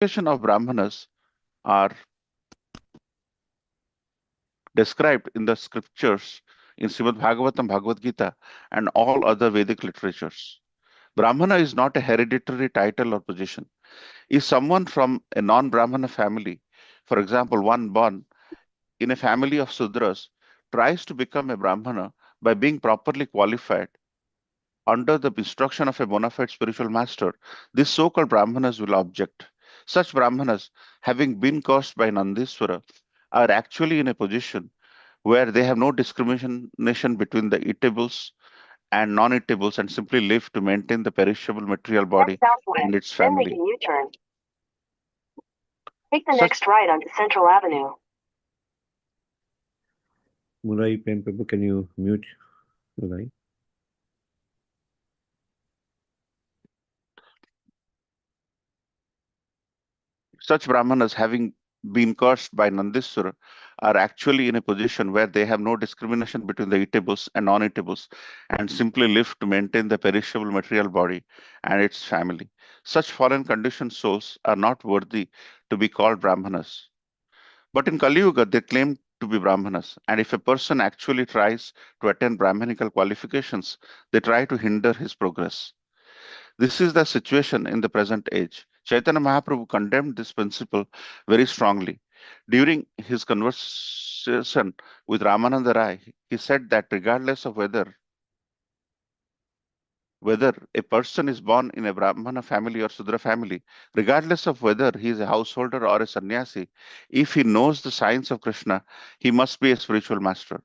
Of Brahmanas are described in the scriptures in Srimad Bhagavatam, Bhagavad Gita, and all other Vedic literatures. Brahmana is not a hereditary title or position. If someone from a non-Brahmana family, for example, one born in a family of Sudras, tries to become a Brahmana by being properly qualified under the instruction of a bona fide spiritual master, these so-called Brahmanas will object. Such Brahmanas, having been cursed by Nandiswara, are actually in a position where they have no discrimination between the eatables and non-eatables and simply live to maintain the perishable material body and its then make a family. U-turn. Take the Such next right onto Central Avenue. Murai, pen paper, can you mute Murai? Such Brahmanas, having been cursed by Nandiswara, are actually in a position where they have no discrimination between the eatables and non-eatables and simply live to maintain the perishable material body and its family. Such fallen conditioned souls are not worthy to be called Brahmanas. But in Kali Yuga, they claim to be Brahmanas, and if a person actually tries to attain Brahmanical qualifications, they try to hinder his progress. This is the situation in the present age. Chaitanya Mahaprabhu condemned this principle very strongly. During his conversation with Ramananda Rai, he said that regardless of whether a person is born in a Brahmana family or Sudra family, regardless of whether he is a householder or a sannyasi, if he knows the science of Krishna, he must be a spiritual master.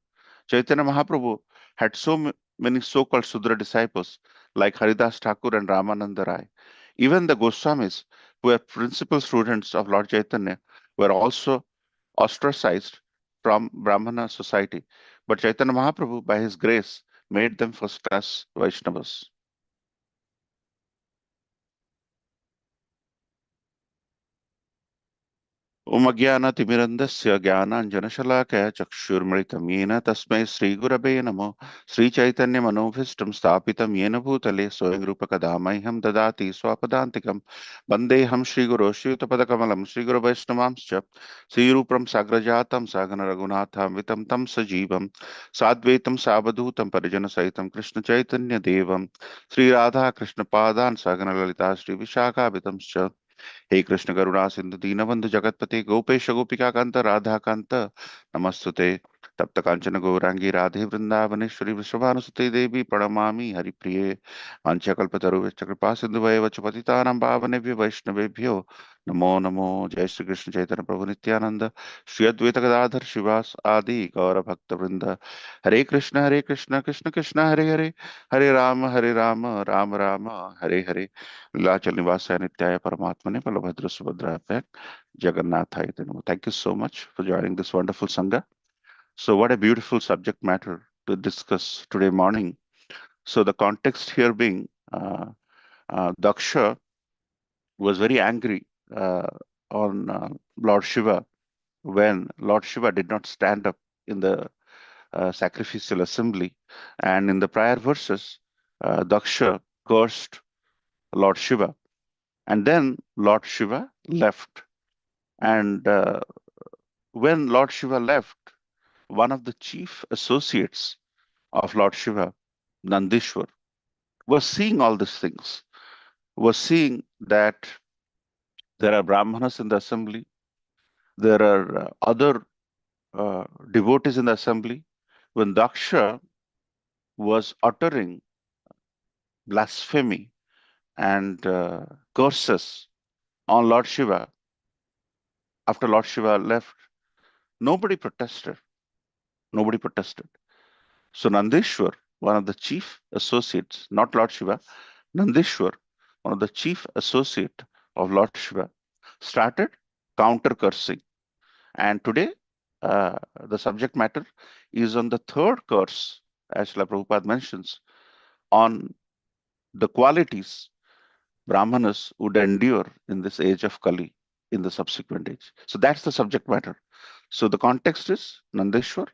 Chaitanya Mahaprabhu had many so-called Sudra disciples like Haridas Thakur and Ramananda Rai. Even the Goswamis, who were principal students of Lord Chaitanya, were also ostracized from Brahmana society. But Chaitanya Mahaprabhu, by his grace, made them first-class Vaishnavas. उमज्ञानतिमिरन्दस्य ज्ञानाञ्जनशलाकया चक्षुर्मृतं येन तस्मै श्रीगुरवे नमो श्रीचैतन्यमनोभीष्टं स्थापितं येन भूतले स्वयं रूपकदा मह्यं ददाति स्वपदान्तिकं वन्देऽहं श्रीगुरो श्रीयुतपदकमलं श्रीगुरुवैष्णवांश्च श्रीरूपं साग्रजातं सागररघुनाथान्वितं तं सजीवं साद्वैतं सावधूतं परिजनसहितं कृष्णचैतन्यदेवं श्रीराधाकृष्णपादान् सागरललिता श्रीविशाखाभितंश्च हे कृष्ण करुणा सिंधु दीनबंधु जगतपते गोपेश गोपिका कांत राधा कांत नमस्तुते तप्त कांचन गौरांगी राधे वृंदावनेश्वरी वृषभानुसुते देवी प्रणमामि हरिप्रिये वाञ्छाकल्पतरुभ्यश्च कृपा सिन्धुभ्येव च पतितानां पावनेभ्यो वैष्णवेभ्यो नमो नमो जय श्री कृष्ण चैतन्य प्रभु नित्यानंद श्री अद्वैत गदाधर शिवास आदि गौर भक्त वृंद हरे कृष्ण कृष्ण कृष्ण हरे हरे हरे राम राम राम हरे हरे लीलाचल निवासाय नित्याय परमात्मने Balabhadra सुभद्राभ्यां Jagannatha. Thank you so much for joining this wonderful Sangha. So, what a beautiful subject matter to discuss today morning. So, the context here being Daksha was very angry on Lord Shiva when Lord Shiva did not stand up in the sacrificial assembly. And in the prior verses, Daksha cursed Lord Shiva. And then Lord Shiva left. And when Lord Shiva left, one of the chief associates of Lord Shiva, Nandishwar, was seeing all these things, was seeing that there are Brahmanas in the assembly, there are other devotees in the assembly. When Daksha was uttering blasphemy and curses on Lord Shiva, after Lord Shiva left, nobody protested. Nobody protested. So Nandeshwar, one of the chief associates, not Lord Shiva, Nandeshwar, one of the chief associate of Lord Shiva, started counter cursing. And today, the subject matter is on the third curse, as Srila Prabhupada mentions, on the qualities Brahmanas would endure in this age of Kali, in the subsequent age. So that's the subject matter. So the context is Nandeshwar,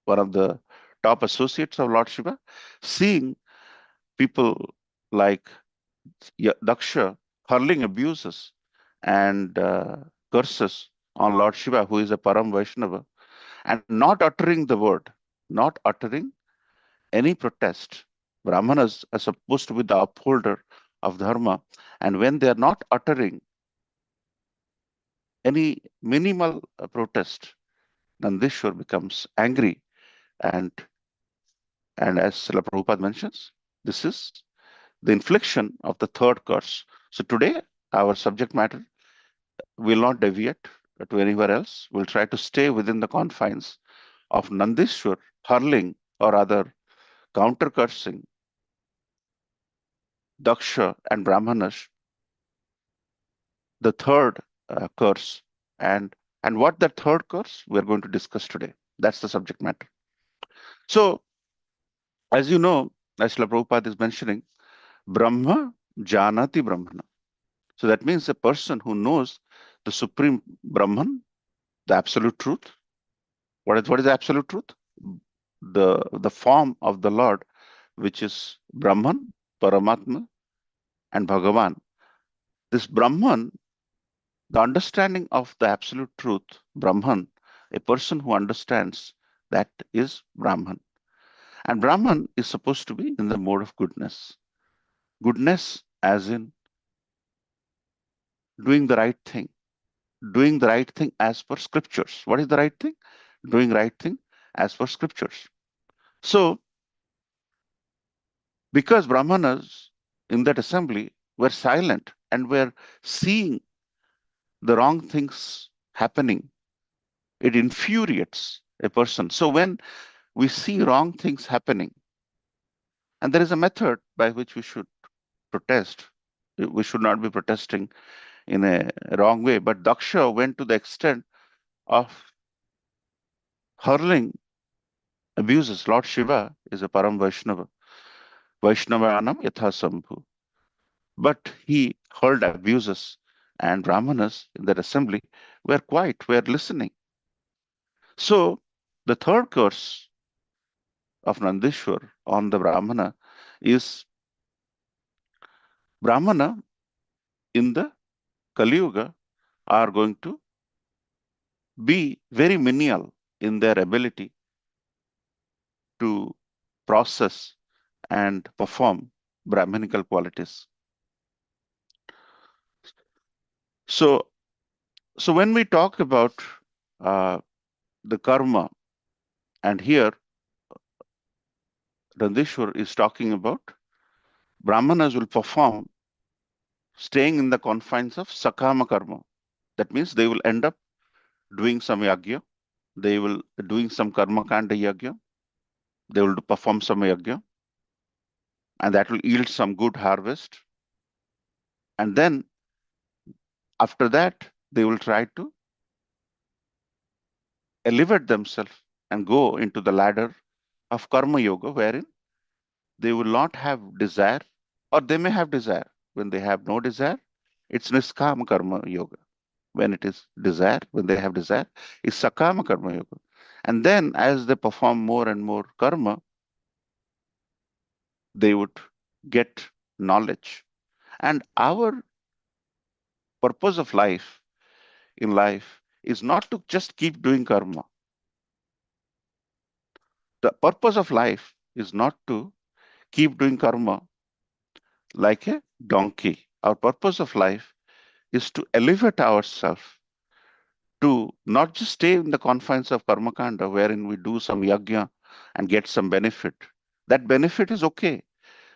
one of the top associates of Lord Shiva, seeing people like Daksha hurling abuses and curses on Lord Shiva, who is a Param Vaishnava, and not uttering the word, not uttering any protest. Brahmanas are supposed to be the upholder of dharma, and when they are not uttering any minimal protest, Nandishwar becomes angry, and as Srila Prabhupada mentions, this is the infliction of the third curse. So today, our subject matter will not deviate to anywhere else. We'll try to stay within the confines of Nandishwar hurling or other counter cursing Daksha and Brahmanas, the third curse, and what that third curse we're going to discuss today. That's the subject matter. So, as you know, as Srila Prabhupada is mentioning, Brahma Janati Brahmana. So that means a person who knows the supreme Brahman, the absolute truth. What is the absolute truth? The form of the Lord, which is Brahman, Paramatma, and Bhagavan. This Brahman, the understanding of the absolute truth, Brahman, a person who understands that is Brahman. And Brahman is supposed to be in the mode of goodness. Goodness as in doing the right thing, doing the right thing as per scriptures. What is the right thing? Doing right thing as per scriptures. So, because Brahmanas in that assembly were silent and were seeing the wrong things happening, it infuriates a person. So, when we see wrong things happening, and there is a method by which we should protest, we should not be protesting in a wrong way. But Daksha went to the extent of hurling abuses. Lord Shiva is a Param Vaishnava, Vaishnavanam Yathasambhu. But he hurled abuses, and Brahmanas in that assembly were quiet, were listening. So the third curse of Nandishwar on the Brahmana is Brahmana in the Kali Yuga are going to be very menial in their ability to process and perform Brahminical qualities. So, when we talk about uh, the karma, and here Nandishwar is talking about Brahmanas will perform staying in the confines of Sakama karma. That means they will end up doing some yagya, they will doing some karma kanda yagya, they will perform some yagya, and that will yield some good harvest. And then after that, they will try to elevate themselves and go into the ladder of karma yoga, wherein they will not have desire, or they may have desire. When they have no desire, it's niskama karma yoga. When it is desire, when they have desire, is sakama karma yoga. And then as they perform more and more karma, they would get knowledge. And our purpose of life in life is not to just keep doing karma. The purpose of life is not to keep doing karma like a donkey. Our purpose of life is to elevate ourselves to not just stay in the confines of karma kanda, wherein we do some yajna and get some benefit. That benefit is okay,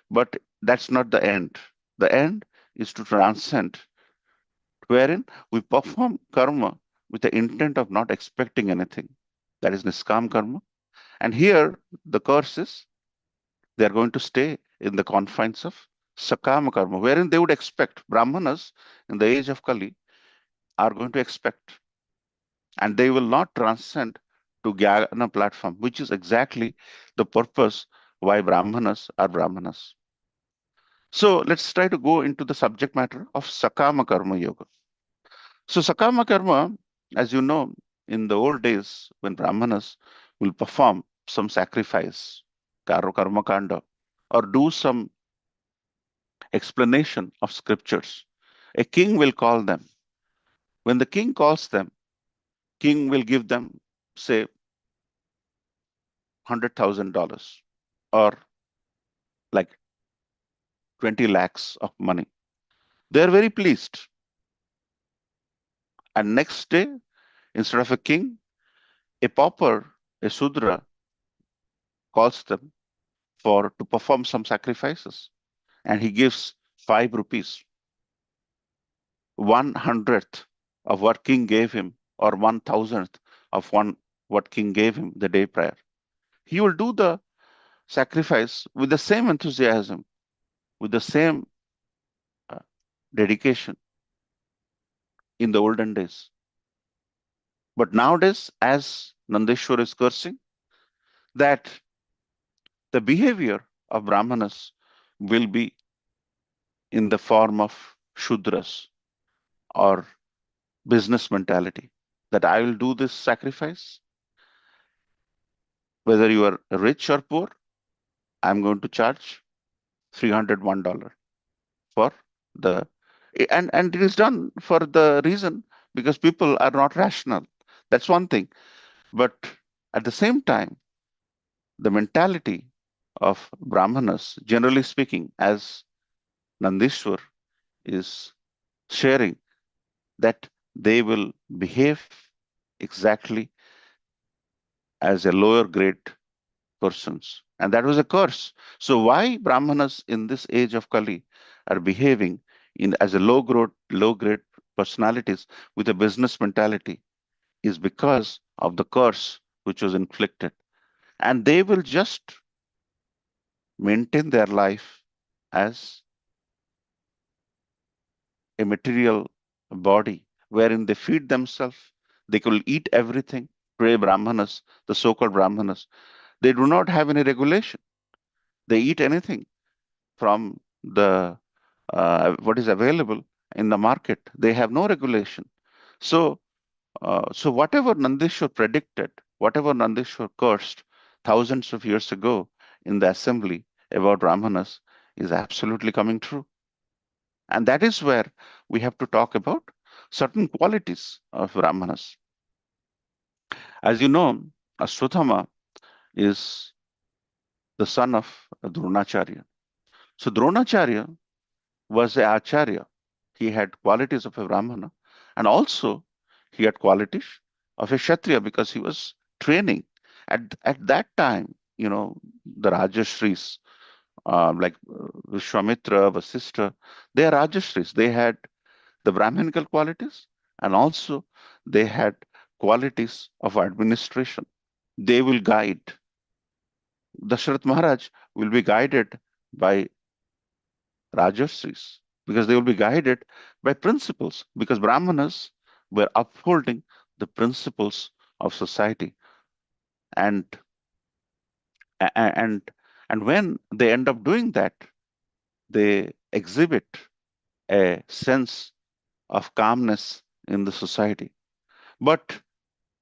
but that's not the end. The end is to transcend, wherein we perform karma with the intent of not expecting anything. That is niskam karma. And here the curse is they are going to stay in the confines of sakama karma, wherein they would expect. Brahmanas in the age of Kali are going to expect, and they will not transcend to Jnana platform, which is exactly the purpose why Brahmanas are Brahmanas. So let's try to go into the subject matter of Sakama Karma Yoga. So Sakama Karma, as you know, in the old days when Brahmanas will perform some sacrifice, Karma Kanda, or do some explanation of scriptures, a king will call them When the king calls them, king will give them, say, $100,000 or like 20 lakhs of money. They are very pleased. And next day, instead of a king, a pauper, a Sudra, calls them for to perform some sacrifices. And he gives 5 rupees, 1/100th of what king gave him, or 1,000th of what king gave him the day prior. He will do the sacrifice with the same enthusiasm, with the same uh, dedication in the olden days. But nowadays, as Nandeshwar is cursing, that the behavior of Brahmanas will be in the form of Shudras or business mentality. That I will do this sacrifice, whether you are rich or poor, I'm going to charge $301 for the and it is done for the reason because people are not rational. That's one thing. But at the same time, the mentality of Brahmanas, generally speaking, as Nandishwar is sharing, that they will behave exactly as a lower grade persons. And that was a curse. So why Brahmanas in this age of Kali are behaving in as a low grade personalities with a business mentality is because of the curse which was inflicted. And they will just maintain their life as a material body wherein they feed themselves. They could eat everything. Today, Brahmanas, the so called Brahmanas, they do not have any regulation. They eat anything from the what is available in the market. They have no regulation. So, so whatever Nandishwar predicted, whatever Nandishwar cursed thousands of years ago in the assembly about Brahmanas is absolutely coming true. And that is where we have to talk about certain qualities of Brahmanas. As you know, Ashwatthama is the son of Dronacharya. So Dronacharya was a acharya. He had qualities of a Brahmana and also he had qualities of a Kshatriya because he was training. At that time, you know, the Rajashris, like Vishwamitra, Vasishtha, they are Rajashris. They had the Brahminical qualities and also they had qualities of administration. They will guide. Dasharath Maharaj will be guided by Rajashris because they will be guided by principles because Brahmanas were upholding the principles of society and and and when they end up doing that they exhibit a sense of calmness in the society. But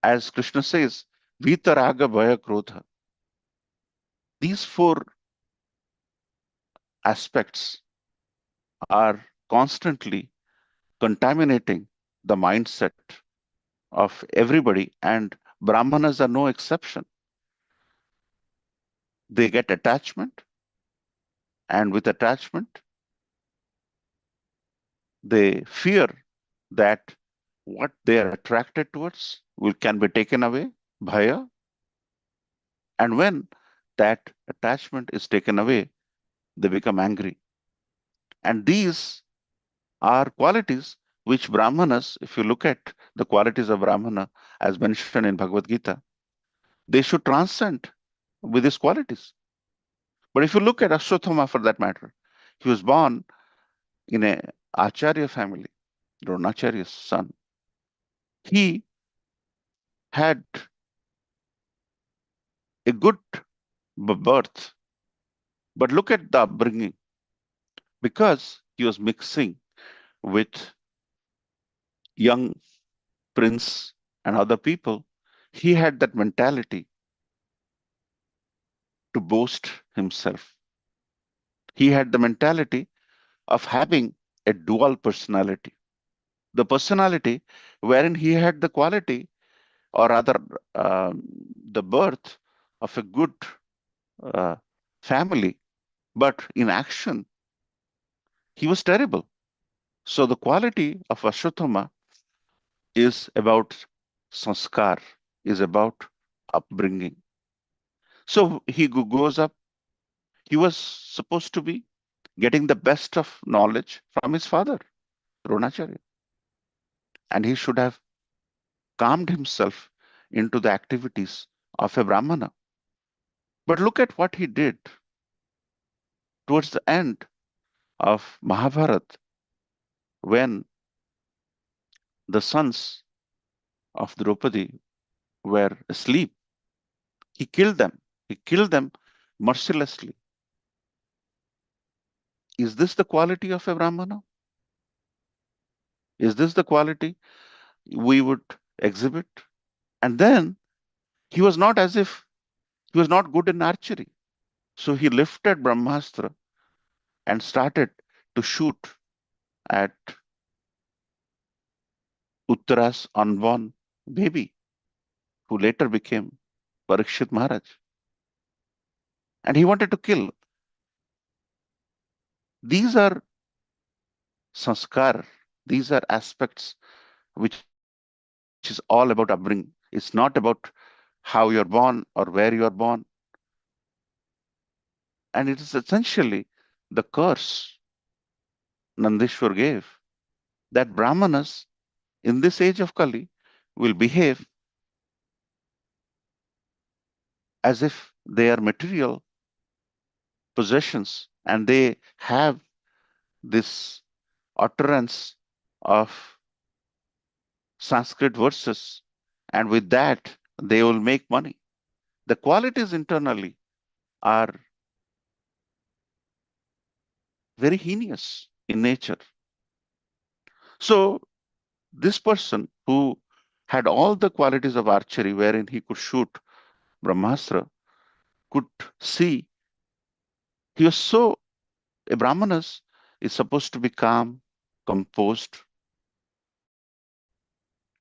as Krishna says, Vitaraga Bhaya Krodha, these four aspects are constantly contaminating the mindset of everybody, and Brahmanas are no exception. They get attachment, and with attachment, they fear that what they are attracted towards will can be taken away, bhaya, and when that attachment is taken away, they become angry. And these are qualities which Brahmanas, if you look at the qualities of Brahmana as mentioned in Bhagavad Gita, they should transcend with these qualities. But if you look at Ashwatthama for that matter, he was born in a Acharya family, Dronacharya's son. He had a good birth, but look at the upbringing because he was mixing with young prince and other people. He had that mentality to boast himself. He had the mentality of having a dual personality. the personality wherein he had the quality, or rather, um, the birth of a good uh, family, but in action, he was terrible. So the quality of Ashwatthama is about sanskar, is about upbringing. So he goes up. He was supposed to be getting the best of knowledge from his father, Dronacharya, and he should have calmed himself into the activities of a Brahmana. But look at what he did towards the end of Mahabharata, when the sons of Draupadi were asleep. He killed them. He killed them mercilessly. Is this the quality of a Brahmana? Is this the quality we would exhibit? And then he was not as if he was not good in archery. So he lifted Brahmastra and started to shoot at Uttara's unborn baby, who later became Parikshit Maharaj. And he wanted to kill. These are sanskar, these are aspects which is all about upbringing. It's not about how you're born or where you are born. And it is essentially the curse Nandeshwar gave, that Brahmanas in this age of Kali will behave as if they are material possessions, and they have this utterance of Sanskrit verses, and with that they will make money. The qualities internally are very heinous in nature. So this person who had all the qualities of archery, wherein he could shoot Brahmastra, could see, he was so, a Brahmanas is supposed to be calm, composed,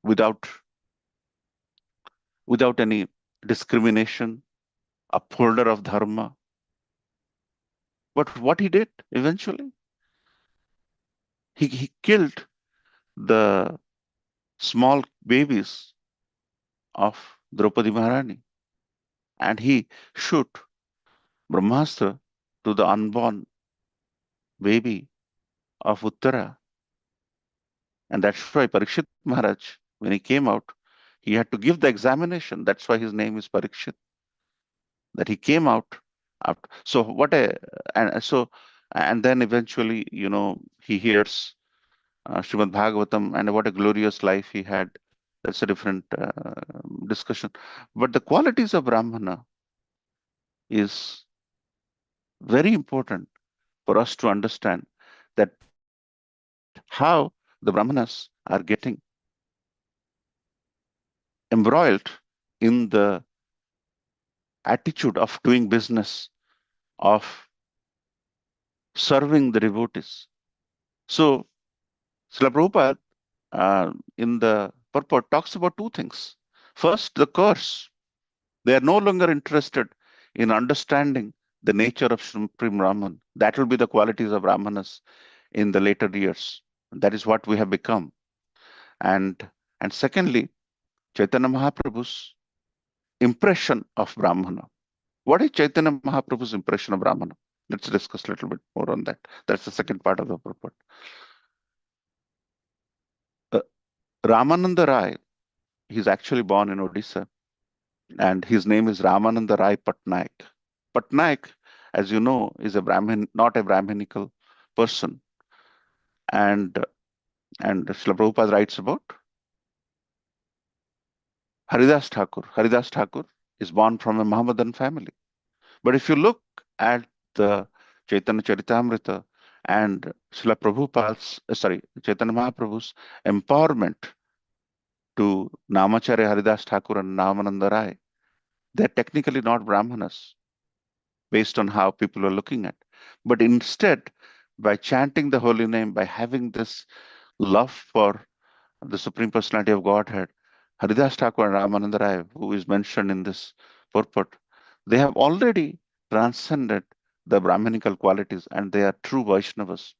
without without any discrimination, upholder of dharma. But what he did eventually, he killed the small babies of Draupadi Maharani, and he shoot Brahmastra to the unborn baby of Uttara. And that's why Parikshit Maharaj, when he came out, he had to give the examination. That's why his name is Parikshit, that he came out after. So what a, and so, and then eventually, he hears Srimad Bhagavatam, and what a glorious life he had. That's a different discussion. But the qualities of Brahmana is very important for us to understand, that how the Brahmanas are getting embroiled in the attitude of doing business, of serving the devotees. So, Srila Prabhupada, in the purport, talks about two things. First, the curse. They are no longer interested in understanding the nature of Supreme Brahman. That will be the qualities of Brahmanas in the later years. That is what we have become. And and secondly, Chaitanya Mahaprabhu's impression of Brahmana. What is Chaitanya Mahaprabhu's impression of Brahmana? Let's discuss a little bit more on that. That's the second part of the purport. Uh, Ramananda Rai, he's actually born in Odisha, and his name is Ramananda Rai Patnaik. Patnaik, as you know, is a Brahmin, not a Brahminical person. And Srila Prabhupada writes about Haridas Thakur. Haridas Thakur is born from a Mohammedan family. But if you look at the Chaitanya Charitamrita and Srila Prabhupada's, Chaitanya Mahaprabhu's empowerment to Namacharya Haridas Thakur and Namananda Rai, they're technically not Brahmanas based on how people are looking at. But instead, by chanting the holy name, by having this love for the Supreme Personality of Godhead, Haridas Thakur and Ramananda Rai, who is mentioned in this purport, they have already transcended the Brahminical qualities and they are true Vaishnavas.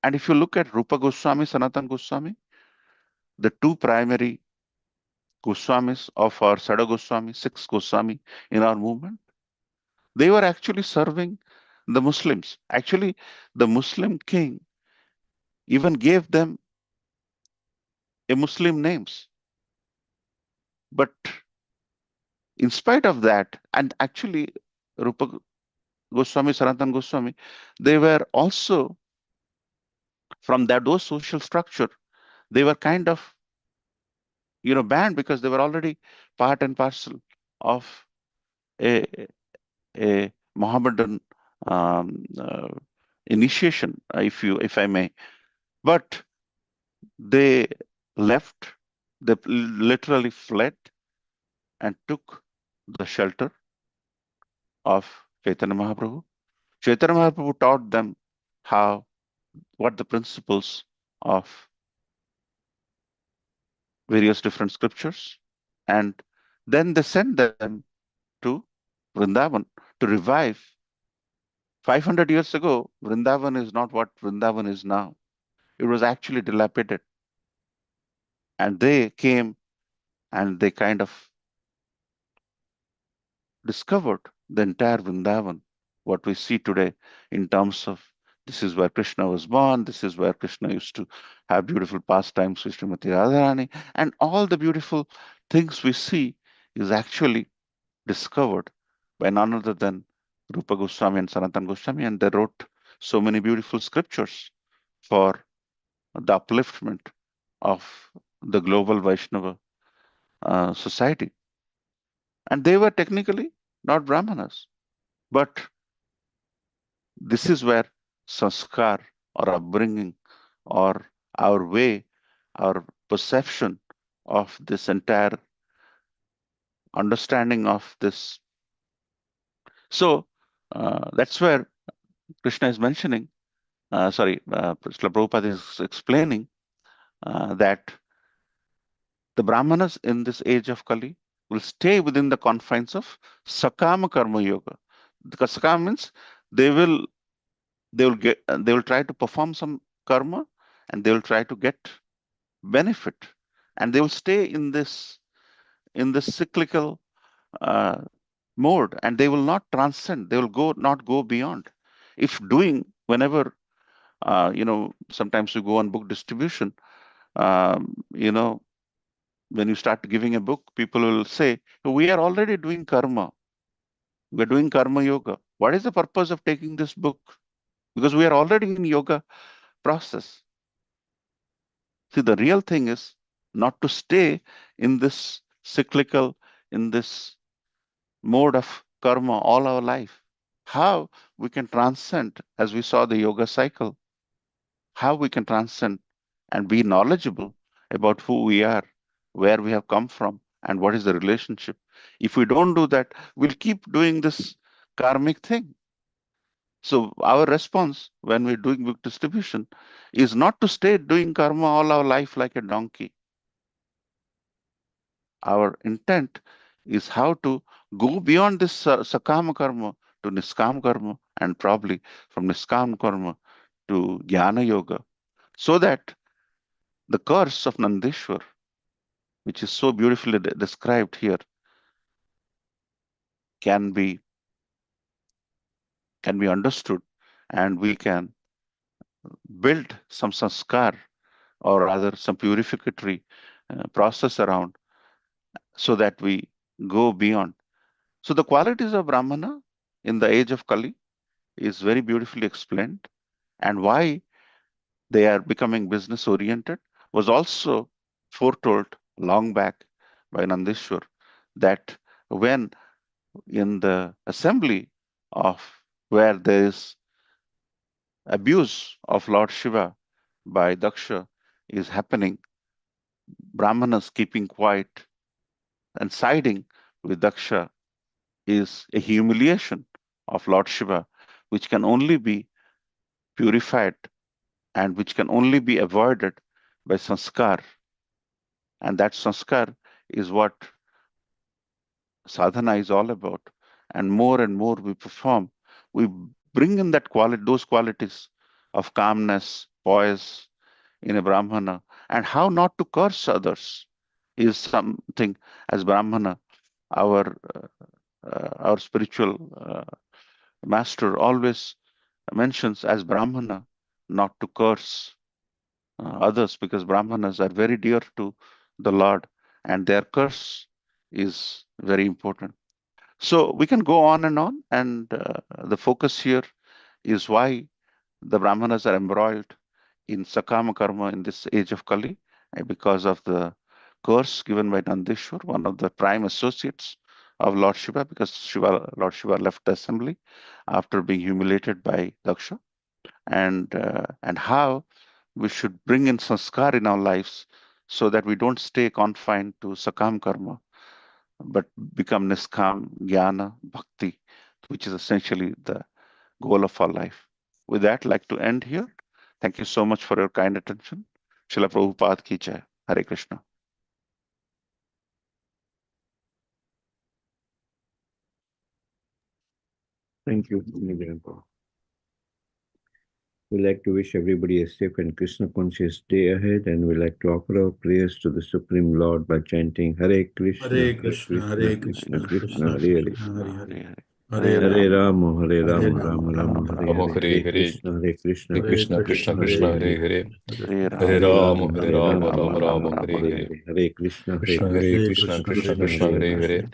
And if you look at Rupa Goswami, Sanatan Goswami, the two primary Goswamis of our Sada Goswami, six Goswami in our movement, they were actually serving the Muslims. Actually, the Muslim king even gave them a Muslim names. But in spite of that, and actually Rupa Goswami, Sanatan Goswami, they were also from that those social structure, they were kind of banned because they were already part and parcel of a a Mohammedan uh, initiation, if I may. But they left, they literally fled and took the shelter of Chaitanya Mahaprabhu. Chaitanya Mahaprabhu taught them how, what the principles of various different scriptures, and then they sent them to Vrindavan to revive. 500 years ago, Vrindavan is not what Vrindavan is now. It was actually dilapidated. And they came and they kind of discovered the entire Vrindavan, what we see today in terms of this is where Krishna was born, this is where Krishna used to have beautiful pastimes with Srimati Radharani, and all the beautiful things we see is actually discovered by none other than Rupa Goswami and Sanatan Goswami, and they wrote so many beautiful scriptures for the upliftment of the global Vaishnava society. And they were technically not Brahmanas, but this is where sanskar or upbringing or our way, our perception of this entire understanding of this. So that's where Krishna is mentioning, Srila Prabhupada is explaining that the Brahmanas in this age of Kali will stay within the confines of Sakama Karma Yoga. Because Sakama means they will they will try to perform some karma and they will try to get benefit, and they will stay in this cyclical uh, mode, and they will not transcend. They will not go beyond. If doing whenever sometimes we go on book distribution, you know when you start giving a book, people will say, we are already doing karma. We're doing karma yoga. What is the purpose of taking this book? Because we are already in yoga process. See, the real thing is not to stay in this cyclical, in this mode of karma all our life. How we can transcend, as we saw the yoga cycle, how we can transcend and be knowledgeable about who we are, where we have come from, and what is the relationship. If we don't do that, we'll keep doing this karmic thing. So our response when we're doing book distribution is not to stay doing karma all our life like a donkey. Our intent is how to go beyond this sakama karma to niskam karma, and probably from niskam karma to jnana yoga, so that the curse of Nandeshwar, which is so beautifully described here, can be understood, and we can build some sanskar, or rather some purificatory process around, so that we go beyond. So the qualities of Brahmana in the age of Kali is very beautifully explained, and why they are becoming business oriented was also foretold long back by Nandeshwar, that when in the assembly of where there is abuse of Lord Shiva by Daksha is happening, Brahmanas keeping quiet and siding with Daksha is a humiliation of Lord Shiva, which can only be purified and which can only be avoided by sanskar. And that sanskar is what sadhana is all about. And more we perform, we bring in that quality, those qualities of calmness, poise in a Brahmana, and how not to curse others is something as Brahmana, our our spiritual master always mentions as Brahmana not to curse others, because Brahmanas are very dear to the Lord and their curse is very important. So we can go on, and the focus here is why the Brahmanas are embroiled in Sakama Karma in this age of Kali, because of the curse given by Nandishwar, one of the prime associates of Lord Shiva, because Lord Shiva left the assembly after being humiliated by Daksha, and how we should bring in sanskar in our lives so that we don't stay confined to Sakam Karma, but become Niskam, Jnana, Bhakti, which is essentially the goal of our life. With that, I'd like to end here. Thank you so much for your kind attention. Srila Prabhupada ki jai. Hare Krishna. Thank you, Grandpa. We'd like to wish everybody a safe and Krishna conscious day ahead, and we'd like to offer our prayers to the Supreme Lord by chanting Hare Krishna, Hare Hare Krishna, Krishna, Hare Krishna Krishna, Krishna, Krishna Hare Hare. Krishna, Hare Hare. Hare Hare Hare Rama, Rama, Hare Hare Rama, Rama, Rama Rama, Rama Hare Rama, Hare. Hare Hare Hare. Krishna, Hare Krishna, Hare Krishna Krishna, Krishna, Hare Hare Hare. Hare. Hare Hare Hare Rama, Rama, Rama, Hare Hare Rama Rama, Rama, Rama, Rama Rama Rama, Rama, Rama, Hare Hare Hare. Hare. Hare Krishna, Hare Krishna Hare Krishna, Krishna, Krishna Krishna Krishna, Krishna, Hare Hare Hare. Hare.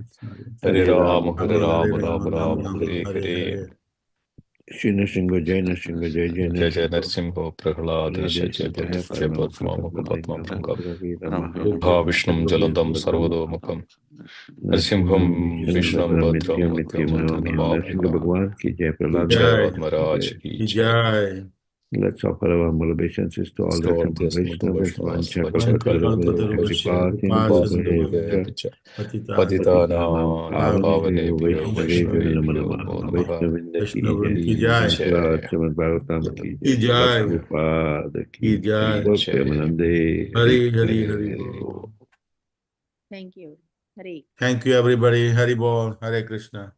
Hare Hare Rama, Rama, Hare Hare Rama, Rama, Rama Rama Rama, Rama, Hare Rama, Hare. Hare Hare. Shina Singha, Jaina Singha, Jai Jaina Jai Jai Singha. Narsimha Prahlada Radesha Jai Jaya Jai Parama Padma Padma Padma Pungam Padma Budha Mahavira Vishnum Jalandam Sarvado Mukam Nrsimham Narsimham Vishnu Vishnam Bhadram Bhadram Nityam Bhadram Nityam Bhadram Namamin Nrsimha Namaminam Bhagwan ki Jai Ki Prahlad Jai Maharaj ki Maharaj Jai. Ki Ki Jai. Jai. Let's offer our humble obeisances to all the Lord, Tamil this Madhu Vaishnavas, Vaishnavas, Vancha Vanchakalpataru, Kalpatarubhayascha Vaishya, Kripa Kripa Sindhu Sindhu Bhayascha Bhayapcha, Patitanam Patitanam Pavanebhyo Pavanebhyo Vaishnavebhyo Namo Vaishnavebhyo Namah. Namo Namaha Vaishnavinda ki Ki Jai. Jai Shri Granth Srimad Bhagavatam ki Ki Jai. Srila Jai. Prabhupada Ki ki Jai. Jai. Gaur Premanande Hari Hari Hari Hari Hari. Bol. Thank you. Hare. Thank you everybody. Hari Bol. Hare Krishna.